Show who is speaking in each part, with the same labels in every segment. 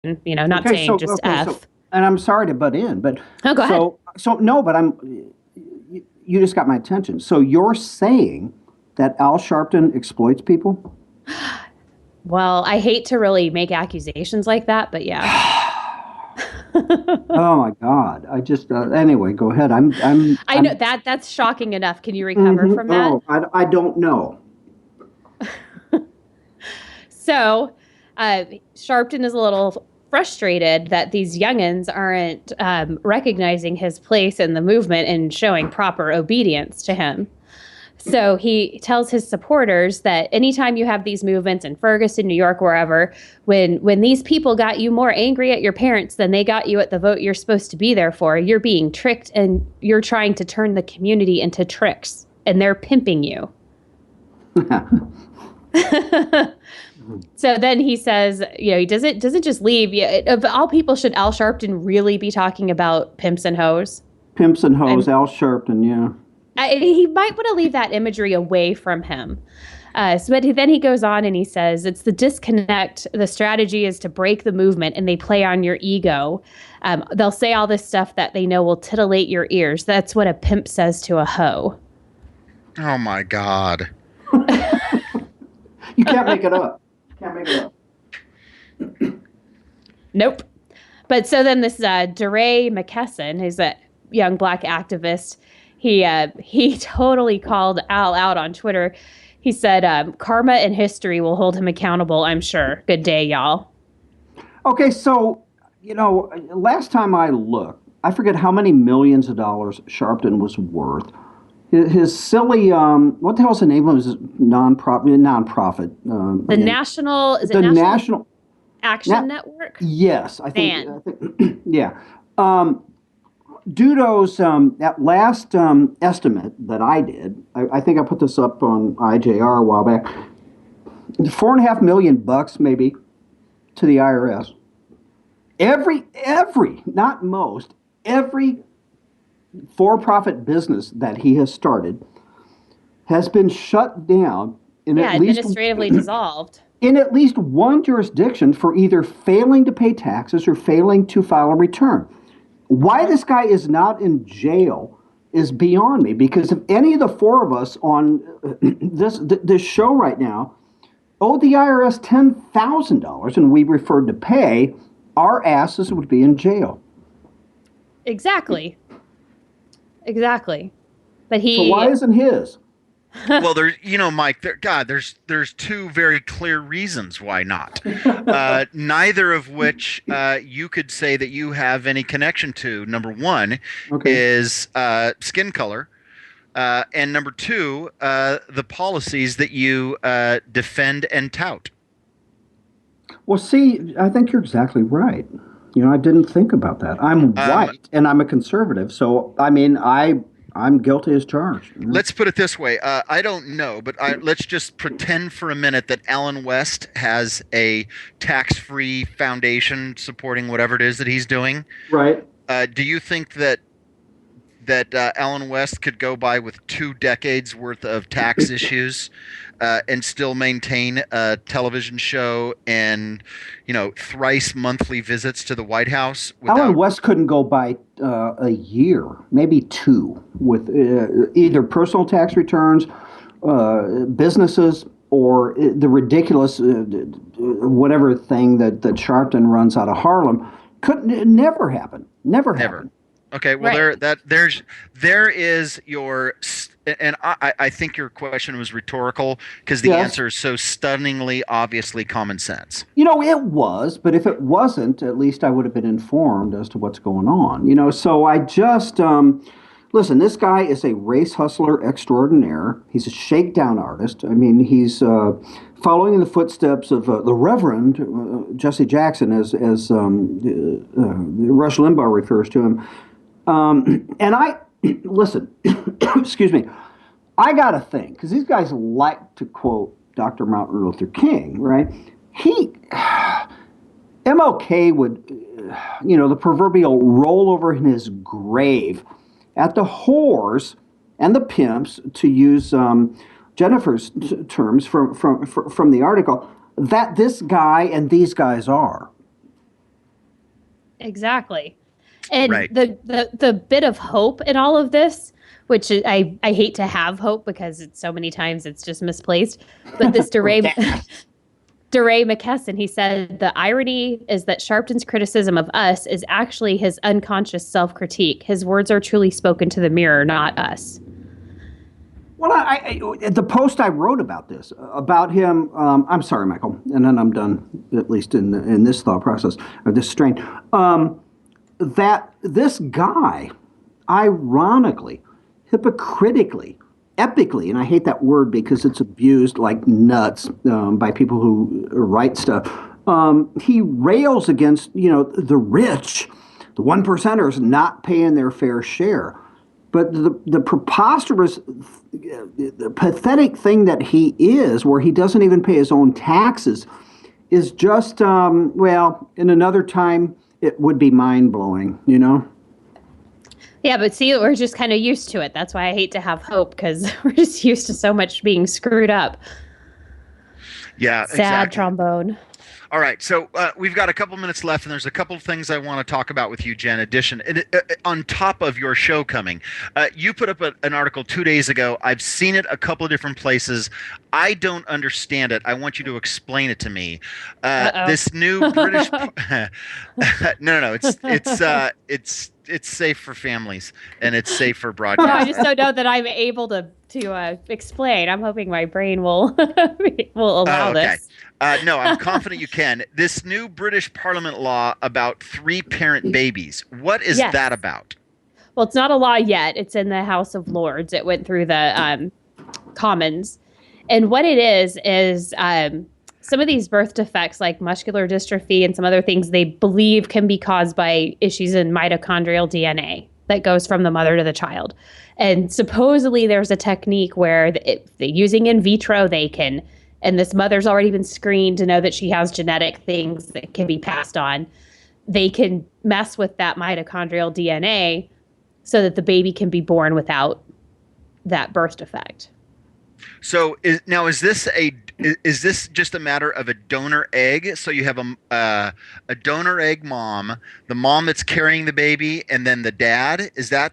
Speaker 1: not
Speaker 2: Okay,
Speaker 1: saying just F.
Speaker 2: and I'm sorry to butt in, but
Speaker 1: Oh, go ahead.
Speaker 2: no, but you just got my attention. So you're saying that Al Sharpton exploits people?
Speaker 1: Well, I hate to really make accusations like that, but yeah.
Speaker 2: Oh my God! I just anyway. Go ahead.
Speaker 1: I know that's shocking enough. Can you recover
Speaker 2: Mhm.
Speaker 1: from that?
Speaker 2: Oh, I don't know.
Speaker 1: So, Sharpton is a little frustrated that these youngins aren't recognizing his place in the movement and showing proper obedience to him. So he tells his supporters that anytime you have these movements in Ferguson, New York, wherever, when these people got you more angry at your parents than they got you at the vote you're supposed to be there for, you're being tricked and you're trying to turn the community into tricks and they're pimping you. So then he says, he doesn't just leave. Of all people, should Al Sharpton really be talking about pimps and hoes?
Speaker 2: Pimps and hoes,
Speaker 1: And
Speaker 2: Al Sharpton. Yeah.
Speaker 1: he might want to leave that imagery away from him. But then he goes on and he says, it's the disconnect. The strategy is to break the movement and they play on your ego. They'll say all this stuff that they know will titillate your ears. That's what a pimp says to a hoe.
Speaker 3: Oh my God.
Speaker 2: You can't make it up. Can't make it up.
Speaker 1: Nope. But so then this DeRay McKesson, who's a young black activist, he totally called Al out on Twitter. He said, karma and history will hold him accountable, I'm sure. Good day, y'all.
Speaker 2: Okay, so, last time I looked, I forget how many millions of dollars Sharpton was worth. His silly, what the hell's the name of his nonprofit?
Speaker 1: The National, is it
Speaker 2: the
Speaker 1: National
Speaker 2: National
Speaker 1: Action Network?
Speaker 2: Yes,
Speaker 1: Man.
Speaker 2: I think yeah. Dudo's that last estimate that I did, I think I put this up on IJR a while back. $4.5 million maybe to the IRS. Every, not most, every for-profit business that he has started has been shut down
Speaker 1: administratively dissolved
Speaker 2: in at least one jurisdiction for either failing to pay taxes or failing to file a return. Why this guy is not in jail is beyond me, because if any of the four of us on this show right now owed the IRS $10,000 and we referred to pay, our asses would be in jail.
Speaker 1: Exactly. But
Speaker 2: So why isn't his?
Speaker 3: Well, Mike, there's two very clear reasons why not. Neither of which you could say that you have any connection to. Number one is skin color. And number two, the policies that you defend and tout.
Speaker 2: Well, see, I think you're exactly right. I didn't think about that. I'm white and I'm a conservative. So, I mean, I'm guilty as charged.
Speaker 3: Let's put it this way. I don't know, but let's just pretend for a minute that Allen West has a tax-free foundation supporting whatever it is that he's doing.
Speaker 2: Right.
Speaker 3: Do you think that Allen West could go by with 2 decades worth of tax issues and still maintain a television show and thrice monthly visits to the White House?
Speaker 2: Allen West couldn't go by a year, maybe 2, with either personal tax returns, businesses, or the ridiculous whatever thing that Sharpton runs out of Harlem. Never happen. Never happen.
Speaker 3: Okay, well, right. there is your, and I think your question was rhetorical because the answer is so stunningly, obviously common sense.
Speaker 2: It was, but if it wasn't, at least I would have been informed as to what's going on. So I just, listen, this guy is a race hustler extraordinaire. He's a shakedown artist. I mean, he's following in the footsteps of the Reverend Jesse Jackson, as Rush Limbaugh refers to him. And I, listen, excuse me, I got to think, because these guys like to quote Dr. Martin Luther King, right? MLK would, the proverbial roll over in his grave at the whores and the pimps, to use Jennifer's terms from the article, that this guy and these guys are.
Speaker 1: Exactly. And
Speaker 3: Right.
Speaker 1: the bit of hope in all of this, which I hate to have hope because it's so many times it's just misplaced. But this DeRay McKesson, he said the irony is that Sharpton's criticism of us is actually his unconscious self-critique. His words are truly spoken to the mirror, not us.
Speaker 2: Well, the post I wrote about this, about him, I'm sorry, Michael, and then I'm done, at least in this thought process, or this strain, that this guy, ironically, hypocritically, epically, and I hate that word because it's abused like nuts by people who write stuff. He rails against, the rich, the one percenters not paying their fair share. But the preposterous, the pathetic thing that he is, where he doesn't even pay his own taxes, is just, in another time, it would be mind-blowing,
Speaker 1: Yeah, but see, we're just kind of used to it. That's why I hate to have hope, because we're just used to so much being screwed up.
Speaker 3: Yeah,
Speaker 1: Sad
Speaker 3: exactly.
Speaker 1: trombone.
Speaker 3: All right, so we've got a couple minutes left, and there's a couple of things I want to talk about with you, Jen. On top of your show coming, you put up an article 2 days ago. I've seen it a couple of different places. I don't understand it. I want you to explain it to me. This new British. No. It's safe for families, and it's safe for broadcast.
Speaker 1: No, I just don't know that I'm able to explain. I'm hoping my brain will will allow this.
Speaker 3: No, I'm confident you can. This new British Parliament law about 3-parent babies. What is that about?
Speaker 1: Well, it's not a law yet. It's in the House of Lords. It went through the Commons. And what it is some of these birth defects like muscular dystrophy and some other things they believe can be caused by issues in mitochondrial DNA that goes from the mother to the child. And supposedly there's a technique where using in vitro, they can, and this mother's already been screened to know that she has genetic things that can be passed on. They can mess with that mitochondrial DNA so that the baby can be born without that birth defect.
Speaker 3: So is this just a matter of a donor egg? So you have a donor egg mom, the mom that's carrying the baby, and then the dad. Is that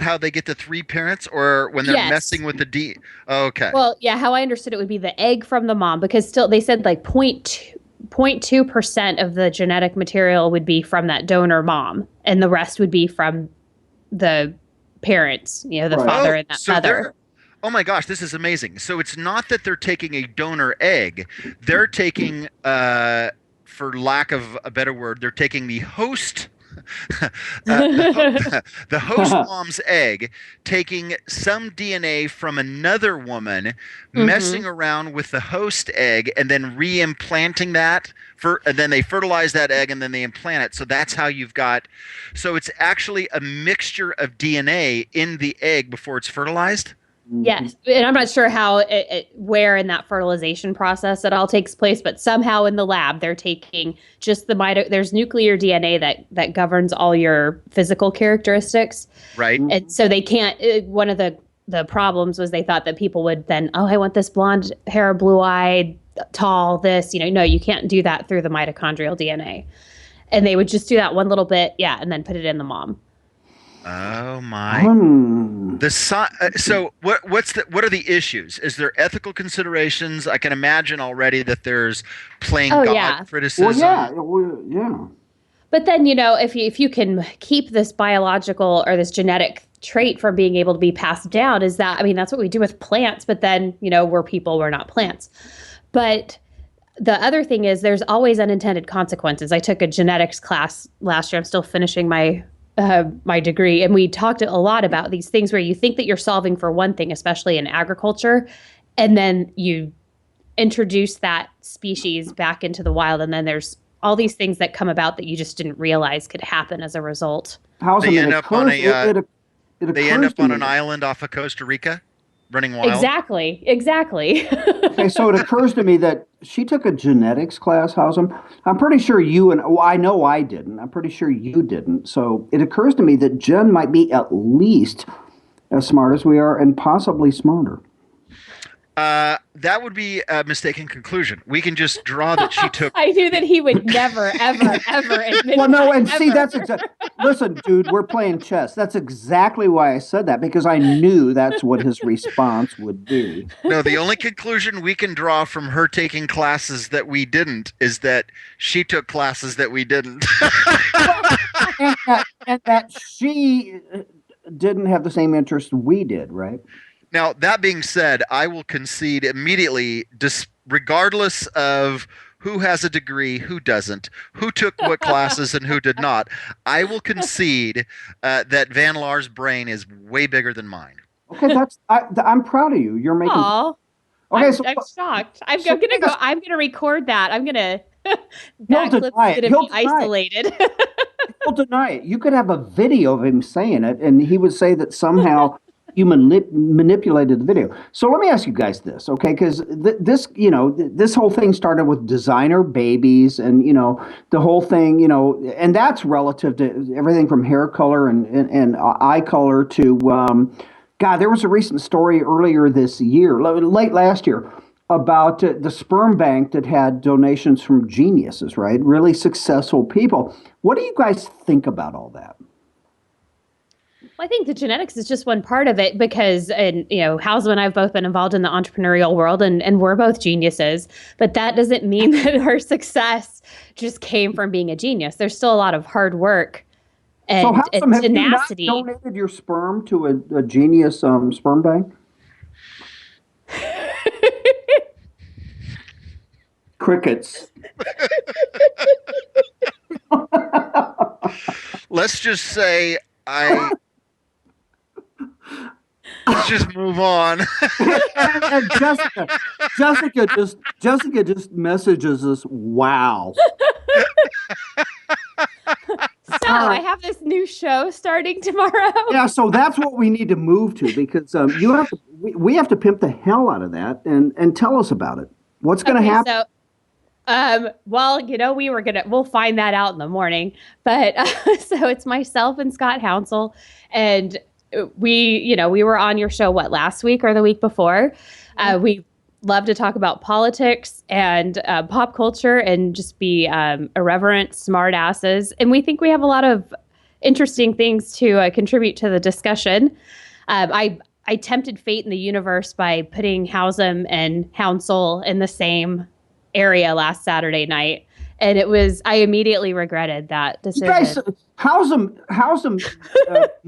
Speaker 3: how they get to 3 parents, or when they're messing with the D? Oh, okay.
Speaker 1: Well, yeah, how I understood it would be the egg from the mom, because still they said like 0.2% of the genetic material would be from that donor mom, and the rest would be from the parents, the father and that mother.
Speaker 3: Oh my gosh, this is amazing. So it's not that they're taking a donor egg. They're taking, for lack of a better word, they're taking the host the host mom's egg, taking some DNA from another woman, messing around with the host egg, and then re-implanting that. And then they fertilize that egg, and then they implant it. So that's how you've got. So it's actually a mixture of DNA in the egg before it's fertilized.
Speaker 1: Yes, and I'm not sure how where in that fertilization process it all takes place, but somehow in the lab they're taking just there's nuclear DNA that governs all your physical characteristics.
Speaker 3: Right.
Speaker 1: And so they can't, one of the problems was they thought that people would then, I want this blonde hair, blue-eyed, tall, this, no, you can't do that through the mitochondrial DNA. And they would just do that one little bit, and then put it in the mom.
Speaker 3: Oh my! So what are the issues? Is there ethical considerations? I can imagine already that there's playing God criticism.
Speaker 2: Well, yeah.
Speaker 1: But then if you can keep this biological or this genetic trait from being able to be passed down, that's what we do with plants. But then we're people, we're not plants. But the other thing is there's always unintended consequences. I took a genetics class last year. I'm still finishing my degree, and we talked a lot about these things where you think that you're solving for one thing, especially in agriculture, and then you introduce that species back into the wild, and then there's all these things that come about that you just didn't realize could happen as a result.
Speaker 3: They end up on an island off of Costa Rica, running wild.
Speaker 1: Exactly.
Speaker 2: Okay, so it occurs to me that she took a genetics class, Housam. I'm pretty sure I know I didn't. I'm pretty sure you didn't. So it occurs to me that Jen might be at least as smart as we are, and possibly smarter.
Speaker 3: That would be a mistaken conclusion. We can just draw that she took.
Speaker 1: I knew that he would never, ever, ever admit.
Speaker 2: Well, no, and
Speaker 1: ever.
Speaker 2: see, that's exactly. Listen, dude, we're playing chess. That's exactly why I said that, because I knew that's what his response would be.
Speaker 3: No, the only conclusion we can draw from her taking classes that we didn't is that she took classes that we didn't.
Speaker 2: And that she didn't have the same interest we did, right?
Speaker 3: Now, that being said, I will concede immediately, regardless of who has a degree, who doesn't, who took what classes and who did not. I will concede that Van Laar's brain is way bigger than mine.
Speaker 2: Okay, I'm proud of you. You're making.
Speaker 1: Aw,
Speaker 2: Okay,
Speaker 1: I'm shocked. I'm gonna go. I'm gonna record that. I'm gonna. That clip's
Speaker 2: deny it.
Speaker 1: gonna
Speaker 2: He'll
Speaker 1: be
Speaker 2: deny it.
Speaker 1: isolated.
Speaker 2: He'll deny it. You could have a video of him saying it, and he would say that somehow you manipulated the video. So let me ask you guys this, okay? Because this whole thing started with designer babies, and the whole thing, and that's relative to everything from hair color and eye color to God. There was a recent story earlier this year, late last year, about the sperm bank that had donations from geniuses, right? Really successful people. What do you guys think about all that?
Speaker 1: Well, I think the genetics is just one part of it because, Hausum and I have both been involved in the entrepreneurial world and we're both geniuses. But that doesn't mean that our success just came from being a genius. There's still a lot of hard work and,
Speaker 2: so Hausum, have
Speaker 1: tenacity.
Speaker 2: You not donated your sperm to a genius sperm bank? Crickets.
Speaker 3: Let's just say let's just move on.
Speaker 2: And Jessica just messages us, wow.
Speaker 1: So I have this new show starting tomorrow.
Speaker 2: Yeah, so that's what we need to move to, because we have to pimp the hell out of that and tell us about it. What's going to happen?
Speaker 1: So, we'll find that out in the morning. But so it's myself and Scott Hounsel, and we were on your show, last week or the week before. We love to talk about politics and pop culture and just be irreverent, smart asses. And we think we have a lot of interesting things to contribute to the discussion. I tempted fate in the universe by putting Hausum and Hounsel in the same area last Saturday night. And I immediately regretted that decision.
Speaker 2: You guys, Hausum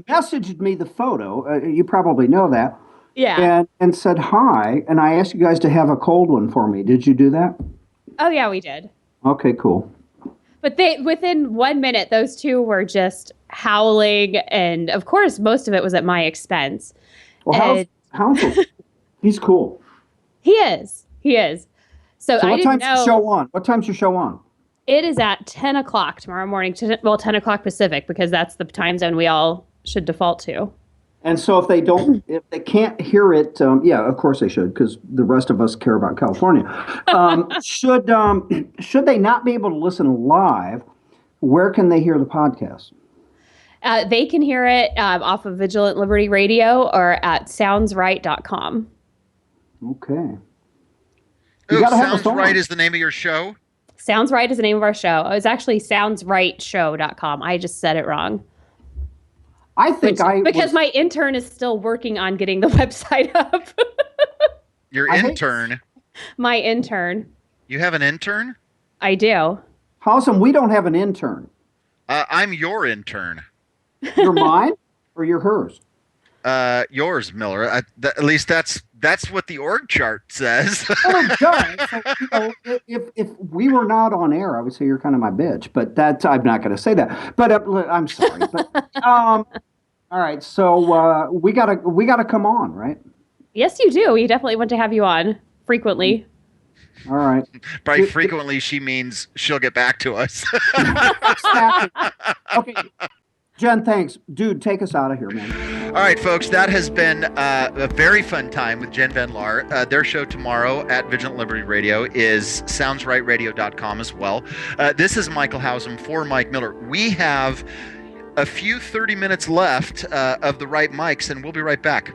Speaker 2: messaged me the photo. You probably know that.
Speaker 1: Yeah.
Speaker 2: And said hi. And I asked you guys to have a cold one for me. Did you do that?
Speaker 1: Oh, yeah, we did.
Speaker 2: Okay, cool.
Speaker 1: But within 1 minute, those two were just howling. And of course, most of it was at my expense.
Speaker 2: Well, Hounsel, he's cool.
Speaker 1: He is. So I
Speaker 2: what
Speaker 1: didn't
Speaker 2: time's
Speaker 1: know.
Speaker 2: your show on? What time's your show on?
Speaker 1: It is at 10 o'clock tomorrow morning. 10 o'clock Pacific, because that's the time zone we all should default to.
Speaker 2: And so if they can't hear it, yeah, of course they should, because the rest of us care about California. Should they not be able to listen live, where can they hear the podcast?
Speaker 1: They can hear it off of Vigilant Liberty Radio or at soundsright.com.
Speaker 2: Okay.
Speaker 3: Sounds Right is the name of your show?
Speaker 1: Sounds Right is the name of our show. It was actually soundsrightshow.com. I just said it wrong.
Speaker 2: I think
Speaker 1: because my intern is still working on getting the website up.
Speaker 3: Your intern?
Speaker 1: My intern.
Speaker 3: You have an intern?
Speaker 1: I do.
Speaker 2: Hausum, we don't have an intern.
Speaker 3: I'm your intern.
Speaker 2: You're mine or you're hers?
Speaker 3: Yours, Miller. At least that's what the org chart says.
Speaker 2: Well, it does. So, if we were not on air, I would say you're kind of my bitch. But I'm not going to say that. But I'm sorry. But all right. So we gotta come on, right?
Speaker 1: Yes, you do. We definitely want to have you on frequently.
Speaker 2: All right.
Speaker 3: By frequently, she means she'll get back to us.
Speaker 2: Okay. Jen, thanks. Dude, take us out of here, man.
Speaker 3: All right, folks, that has been a very fun time with Jen Van Laar. Their show tomorrow at Vigilant Liberty Radio is soundsrightradio.com as well. This is Michael Hausum for Mike Miller. We have a few 30 minutes left of the right mics, and we'll be right back.